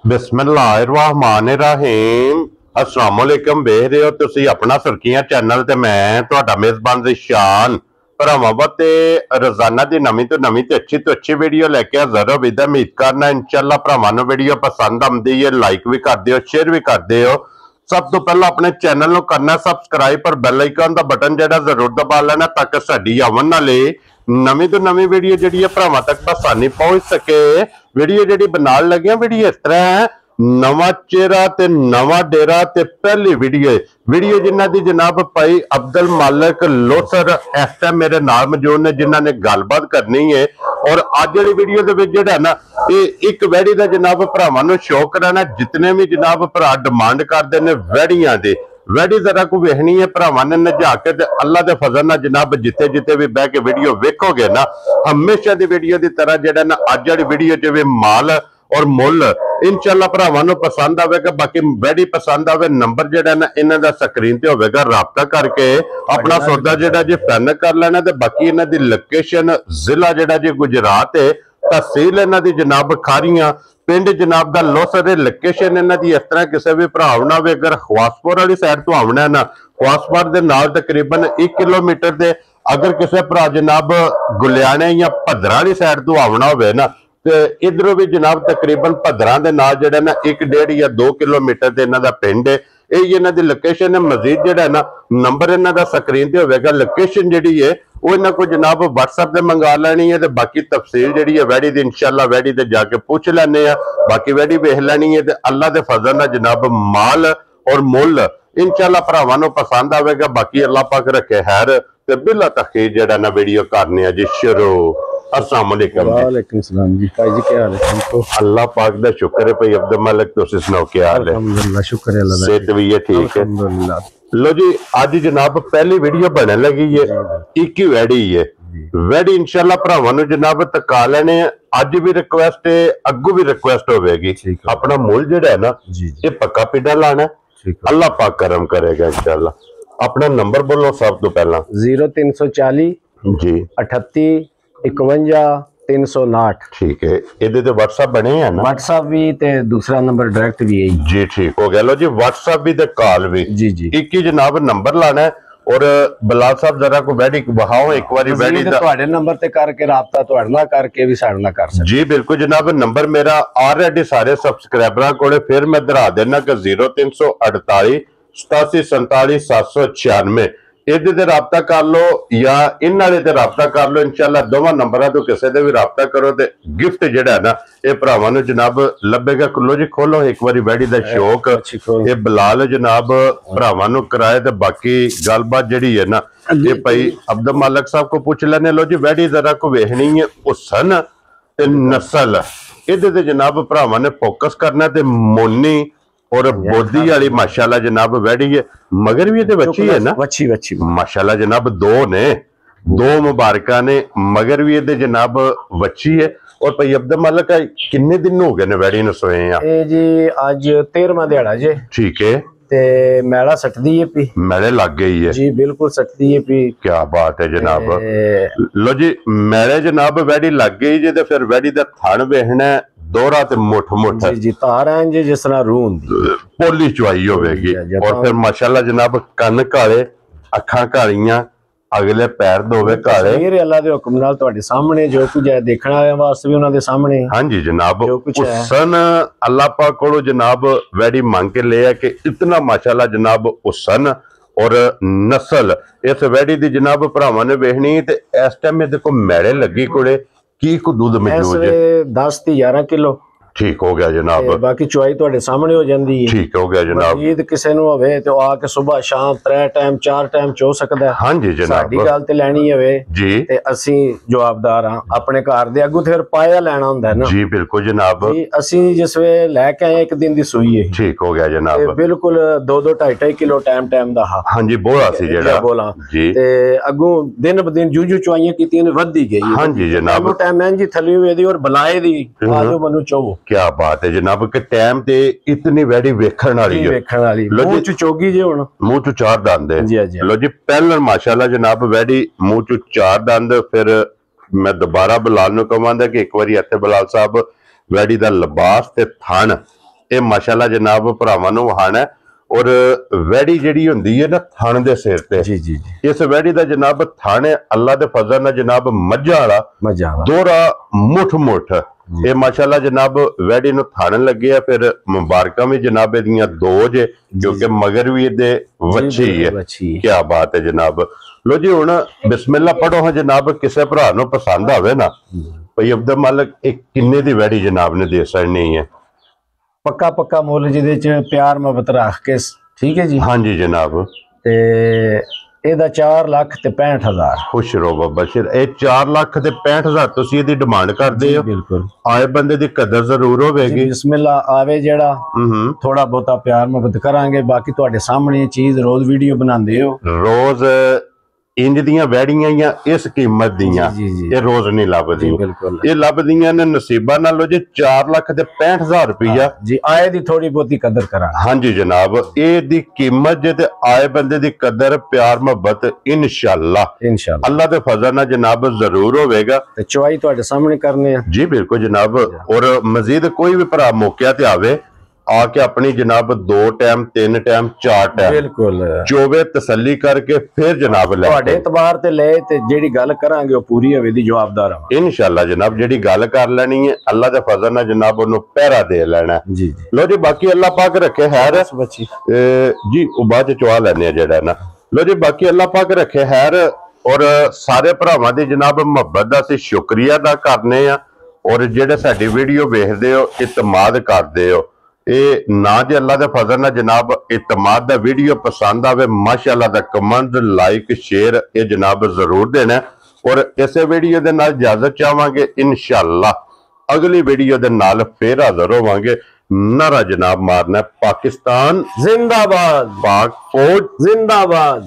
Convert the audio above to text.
बिस्मिल्लाहिर्रहमानिर्रहीम अस्सलाम वालेकुम। वेख रहे हो तुसी अपना सुर्खियां चैनल ते मैं तुहाडा मेजबान ज़िशान भरावां ते रोजाना दी नवीं तो अच्छी वीडियो लेके हाज़र हो। विद उम्मीद करना इंशाअल्लाह भरावां नूं वीडियो पसंद आउंदी है, लाइक भी कर दिओ, शेयर भी कर दिओ। सब तो पहला अपने चैनल नूं करना सबसक्राइब पर बैल आइकन दा बटन जेड़ा जरूर दबा लेना ताकि साडी आवन वाली नवीं तो नवीं वीडियो जिहड़ी है भरावां तक आसानी पहुंच सके। वीडियो जिहड़ी बनाउण लगे वीडियो इस तरह है, नवा चेहरा ते नवा डेरा ते पहली वीडियो जिन्हां दी जनाब भाई अब्दुल मालिक लोसर इस टाइम मेरे नाल मौजूद ने जिन्हां ने गलबात करनी है। और अज वाली वीडियो दे विच जिहड़ा ना एक वैड़ी दा जनाब भरावां नूं शौक रहना, जितने भी जनाब भरा डिमांड करदे ने वैड़ियां दे वैड़ी जरा को वेखनी है भरावां ने नजा के ते अल्लाह दे फजल नाल जनाब जिथे जिथे भी बह के वीडियो वेखोगे ना हमेशा दी वीडियो दी तरह जेड़ा ना अज वाली वीडियो च भी माल और मुल इंशाअल्लाह भरावां नूं पसंद आवेगा। बाकी वैड़ी पसंद आवे नंबर जेड़ा ना इन्हां दा स्क्रीन ते होवेगा, राबता करके अपना सौदा जेड़ा जी फाइनल कर लेना। ते बाकी इन्हां दी लोकेशन जिला जेड़ा जी गुजरात है, तहसील इन्हां दी जनाब खारियां, पिंड जनाब दा लोसर। लोकेशन इन्हां दी इस तरह किसी भी भरा ना होवे अगर खवासपुर वाली साइड तो आवना है ना, खवासपुर दे नाल तकरीबन 1 किलोमीटर दे अगर किसी भरा जनाब गुलियाने या भद्रा वाली साइड तो आवना होवे ना ते इधरों भी जनाब तकरीबन भद्रा दे नाल जेड़ा ना 1 1.5 या 2 किलोमीटर दे इन्हां दा पिंड है। यह इन्हां दी लोकेशन है। मजीद जेड़ा ना नंबर इन्हां दा स्क्रीन ते होवेगा, लोकेशन जिहड़ी है वो इन्हां को जनाब व्हाट्सएप ते मंगा लेनी है। ते बाकी तफसील जिहड़ी है वैड़ी दी इंशाअल्लाह वैड़ी ते जाके पूछ लैने आ। बाकी वैड़ी वेख लैनी है ते अल्लाह दे फजल नाल जनाब माल और मुल इंशाअल्लाह भरावां नूं पसंद आवेगा। बाकी अल्लाह पाक रखे खैर ते बिला तखीर जेड़ा ना वीडियो करने जी शुरू। अस्सलाम वालेकुम। वालेकुम सलाम जी। भाई जी क्या हाल है? तो अल्लाह पाक दा शुक्र है भाई अब्दुल मालिक, तुसीं सुनाओ क्या हाल है? अल्हम्दुलिल्लाह, शुक्र है अल्लाह दा। सेहत भी है ठीक है अल्हम्दुलिल्लाह। लो जी आज जनाब पहली वीडियो बनने लगी है, एक ही वैड़ी है। वैड़ी इंशाअल्लाह भरावां नूं जनाब तका लेने अज भी रिक्वेस्ट है, अग्गू भी रिक्वेस्ट होवेगी। अपना मुल जेड़ा है ना ये पक्का पिंडा लाना, अल्लाह पाक करम करेगा इंशाअल्लाह। अपना नंबर बोलो सब तो पहला। 0340 जी 38 51 359। ठीक है, ये व्हाट्सएप बने हैं ना? व्हाट्सएप भी ते दूसरा नंबर डायरेक्ट भी है जी, ठीक हो गया। लो जी व्हाट्सएप भी ते कॉल भी जी जी एक ही जनाब नंबर लाना है। और बिलाल साहब जरा को वैड़ी बहाओ एक बार वैड़ी दा ਤੁਹਾਡੇ नंबर ते करके राबता ਤੁਹਾਡੇ ਨਾਲ करके भी ਸਾਡੇ ਨਾਲ कर सकते जी बिल्कुल जनाब। नंबर मेरा ऑलरेडी सारे सब्सक्राइबरां कोले फिर मैं दोहरा देना कि 0348 87 47 796 ਇਹਦੇ ਤੇ ਰਾਬਤਾ ਕਰ ਲੋ या इन वाले ते राबता कर लो। इंशाअल्लाह दोवां नंबरां तो किसी दे भी राबता करो ते गिफ्ट जेड़ा ना ये भरावां नूं जनाब लभेगा। लो जी खोलो एक बारी वैड़ी दा शौक ये बिलाल जनाब भरावां नूं कराए। ते बाकी गलबात जेड़ी है ना ये भाई अब्दुल मालिक साहब को पूछ लेने। लो जी वैड़ी जरा को वेखनी है हुसन ते नस्ल इहदे ते जनाब भरावां ने फोकस करना ते मोनी और बोधी वाली माशाल्लाह जनाब वैड़ी है। मगर भी ये बच्ची है ना, बच्ची बच्ची माशाल्लाह जनाब दो ने, दो मुबारका ने मगर भी ये जनाब बच्ची है। और भाई अब्दुल मालिक किन्ने दिन हो गए ने वैड़ी नूं सोए हैं? जी अज 13वां दिहाड़ा जे। ठीक है, ते मैला सटदी है पी, मैले लग गई है जी बिल्कुल सटदी है पी। क्या बात है जनाब। लो जी मैले जनाब वैड़ी लग गई जे ते फिर वैड़ी दा थण वेखना दोहरा ते मुठ मुठ जी जी तार हैं जी जिस तरह रूह हुंदी पोली चुआई होवेगी। और फिर माशाल्लाह जनाब कन्न काले अखां कालियां अगले पैर दोवे काले। मेरे अल्लाह दे हुक्म नाल तुहाडे सामने जो कुछ है देखण वाले वास्ते भी उन्हां दे सामने। हां जी जनाब हुसन अल्लाह पाक कोलों जनाब वैड़ी मांग के ले है कि इतना माशाल्लाह जनाब हुसन और नस्ल इस वैड़ी दी जनाब भरावां ने वेखनी। ते इस टाइम देखो मैड़े लगी कोले की को दूध मौजूद है 10 ते 11 किलो। ठीक हो गया जनाब। बाकी चुआई तुहाडे सामने हो जांदी है। ठीक हो गया जनाब। ईद किसे नु होवे ते आके सुबह शाम 3 टाइम 4 टाइम चो सकदा है। हां जी जनाब। साडी गल ते लेनी होवे जी ते ਅਸੀਂ ਜਵਾਬਦਾਰ ਹਾਂ अपने घर दे अगू फिर पाया लेना हुंदा है ना। जी बिल्कुल जनाब। जी ਅਸੀਂ जिस वे लेके आए एक दिन दी सूई है। ठीक हो गया जनाब। बिल्कुल 2-2 2.5 किलो टाइम दा। हां जी बोला सी जेड़ा बोला जी ते अगू दिन ब दिन जू चुआइयां कीतियां ने वधी गई। हां जी जनाब। टाइम जी थली हुई दी और बलाए दी आजो मनु चोवो। क्या बात है जनाब के टाइम ते इतनी वैड़ी वेखण वाली है। वेखण वाली मुंह च चोगी जे हुण मुंह च 4 दंद है। जी जी। लो जी पहले माशाल्लाह जनाब वैड़ी मुंह च 4 दंद। फिर मैं दोबारा बिलाल नूं कहांगा कि एक बारी इत्थे बिलाल साहब वैड़ी दा लिबास ते थण ਇਹ ਮਾਸ਼ਾਅੱਲਾ ਜਨਾਬ ਭਰਾਵਾਂ ਨੂੰ ਵਹਾਣਾ ਔਰ ਵੈੜੀ ਜਿਹੜੀ ਹੁੰਦੀ ਹੈ ਨਾ ਥਣ ਦੇ ਸਿਰ ਤੇ ਜੀ ਜੀ ਜੀ ਇਸ ਵੈੜੀ ਦਾ ਜਨਾਬ ਥਣ ਅੱਲਾ ਦੇ ਫਜ਼ਲ ਨਾਲ ਜਨਾਬ ਮੱਝਾਂ ਵਾਲਾ ਮਜ਼ਾ ਦੋਰਾ ਮੁੱਠ ਇਹ ਮਾਸ਼ਾਅੱਲਾ ਜਨਾਬ ਵੈੜੀ ਨੂੰ ਥਣ ਲੱਗਿਆ ਫਿਰ ਮੁਬਾਰਕਾਂ ਵੀ ਜਨਾਬ ਇਹਦੀਆਂ ਦੋ ਜੇ ਕਿਉਂਕਿ ਮਗਰ ਵੀ ਇਹਦੇ ਵੱਛੀ ਹੈ ਕੀ ਬਾਤ ਹੈ ਜਨਾਬ ਲੋ ਜੀ ਹੁਣ ਬਿਸਮਿਲ੍ਲਾ ਪੜੋ ਹਾਂ ਜਨਾਬ ਕਿਸੇ ਭਰਾ ਨੂੰ ਪਸੰਦ ਆਵੇ ਨਾ ਭਈ ਅਬਦੁਲ ਮਾਲਕ ਇਹ ਕਿੰਨੇ ਦੀ ਵੈੜੀ ਜਨਾਬ ਨੇ ਦੇ ਸਕਣੀ ਹੈ ਪੱਕਾ ਪੱਕਾ ਮੁੱਲ ਜਿਹਦੇ ਚ ਪਿਆਰ ਮੁਹੱਬਤ ਰੱਖ ਕੇ ਠੀਕ ਹੈ ਜੀ ਹਾਂਜੀ ਜਨਾਬ ਤੇ ਇਹਦਾ 4 ਲੱਖ ਤੇ 65,000 ਖੁਸ਼ ਰਹੋ ਬਾਬਾ ਸ਼ੇਰ ਇਹ 4 ਲੱਖ ਤੇ 65,000 ਤੁਸੀਂ ਇਹਦੀ ਡਿਮਾਂਡ ਕਰਦੇ ਹੋ ਬਿਲਕੁਲ ਆਏ ਬੰਦੇ ਦੀ ਕਦਰ ਜ਼ਰੂਰ ਹੋਵੇਗੀ ਬਿਸਮਿਲ੍ਲਾ ਆਵੇ ਜਿਹੜਾ ਥੋੜਾ ਬਹੁਤਾ ਪਿਆਰ ਮੁਹੱਬਤ ਕਰਾਂਗੇ ਬਾਕੀ ਤੁਹਾਡੇ ਸਾਹਮਣੇ ਚੀਜ਼ ਰੋਜ਼ ਵੀਡੀਓ ਬਣਾਉਂਦੇ ਹੋ ਰੋਜ਼ ਇੰਜ ਦੀਆਂ ਵੈੜੀਆਂ ਜਾਂ ਇਸ ਕੀਮਤ ਦੀਆਂ ਇਹ ਰੋਜ਼ ਨਹੀਂ ਲੱਭਦੀਆਂ ਇਹ ਲੱਭਦੀਆਂ ਨੇ ਨਸੀਬਾਂ ਨਾਲੋਂ ਜੇ 4 ਲੱਖ ਤੇ 65,000 ਰੁਪਇਆ ਜੀ ਆਏ ਦੀ ਥੋੜੀ ਬਹੁਤੀ ਕਦਰ ਕਰਾਂ ਹਾਂਜੀ ਜਨਾਬ ਇਹ ਦੀ ਕੀਮਤ ਜੇ ਤੇ ਆਏ ਬੰਦੇ ਦੀ ਕਦਰ ਪਿਆਰ ਮੁਹੱਬਤ ਇਨਸ਼ਾਅੱਲਾ ਅੱਲਾ ਦੇ ਫਜ਼ਲ ਨਾਲ ਜਨਾਬ ਜ਼ਰੂਰ ਹੋਵੇਗਾ ਤੇ ਚੁਆਈ ਤੁਹਾਡੇ ਸਾਹਮਣੇ ਕਰਨੇ ਆ ਜੀ ਬਿਲਕੁਲ ਜਨਾਬ ਔਰ ਮਜ਼ੀਦ ਕੋਈ ਵੀ ਭਰਾ ਮੌਕਿਆ ਤੇ ਆਵੇ ਆ ਕੇ ਆਪਣੀ ਜਨਾਬ 2 ਟਾਈਮ 3 ਟਾਈਮ 4 ਟਾਈਮ ਬਿਲਕੁਲ ਚੋਵੇ ਤਸੱਲੀ ਕਰਕੇ ਫਿਰ ਜਨਾਬ ਲੈ ਤੁਹਾਡੇ ਇਤਬਾਰ ਤੇ ਲੈ ਤੇ ਜਿਹੜੀ ਗੱਲ ਕਰਾਂਗੇ ਉਹ ਪੂਰੀ ਹੋਵੇ ਦੀ ਜਵਾਬਦਾਰ ਹਾਂ ਇਨਸ਼ਾਅੱਲਾ ਜਨਾਬ ਜਿਹੜੀ ਗੱਲ ਕਰ ਲੈਣੀ ਹੈ ਅੱਲਾ ਦੇ ਫਜ਼ਲ ਨਾਲ ਜਨਾਬ ਉਹਨੂੰ ਪਹਿਰਾ ਦੇ ਲੈਣਾ ਜੀ ਜੀ ਲੋ ਜੀ ਬਾਕੀ ਅੱਲਾ ਪਾਕ ਰੱਖੇ ਖੈਰ ਬੱਚੀ ਜੀ ਉਹ ਬਾਅਦ ਚ ਚਵਾ ਲੈਣੇ ਆ ਜਿਹੜਾ ਨਾ ਲੋ ਜੀ ਬਾਕੀ ਅੱਲਾ ਪਾਕ ਰੱਖੇ ਖੈਰ ਔਰ ਸਾਰੇ ਭਰਾਵਾਂ ਦੀ ਜਨਾਬ ਮੁਹੱਬਤ ਦਾ ਅਸੀਂ ਸ਼ੁਕਰੀਆ ਅਦਾ ਕਰਨੇ ਆ ਔਰ ਜਿਹੜੇ ਸਾਡੀ ਵੀਡੀਓ ਵੇਖਦੇ ਹੋ ਇਤਮਾਦ ਕਰਦੇ ਹੋ ਇਹ ਨਾ ਜੇ ਅੱਲਾ ਦੇ ਫਜ਼ਲ ਨਾਲ ਜਨਾਬ ਇਤਮਾਦ ਦਾ ਵੀਡੀਓ ਪਸੰਦ ਆਵੇ ਮਾਸ਼ਾਅੱਲਾ ਦਾ ਕਮੈਂਟ ਲਾਈਕ ਸ਼ੇਅਰ ਇਹ ਜਨਾਬ ਜ਼ਰੂਰ ਦੇਣਾ ਔਰ ਇਸੇ ਵੀਡੀਓ ਦੇ ਨਾਲ ਇਜਾਜ਼ਤ ਚਾਹਾਂਗੇ ਇਨਸ਼ਾਅੱਲਾ ਅਗਲੀ ਵੀਡੀਓ ਦੇ ਨਾਲ ਫੇਰ ਹਾਜ਼ਰ ਹੋਵਾਂਗੇ ਨਾਰਾ ਜਨਾਬ ਮਾਰਨਾ ਪਾਕਿਸਤਾਨ ਜ਼ਿੰਦਾਬਾਦ ਪਾਕ ਫੌਜ ਜ਼ਿੰਦਾਬਾਦ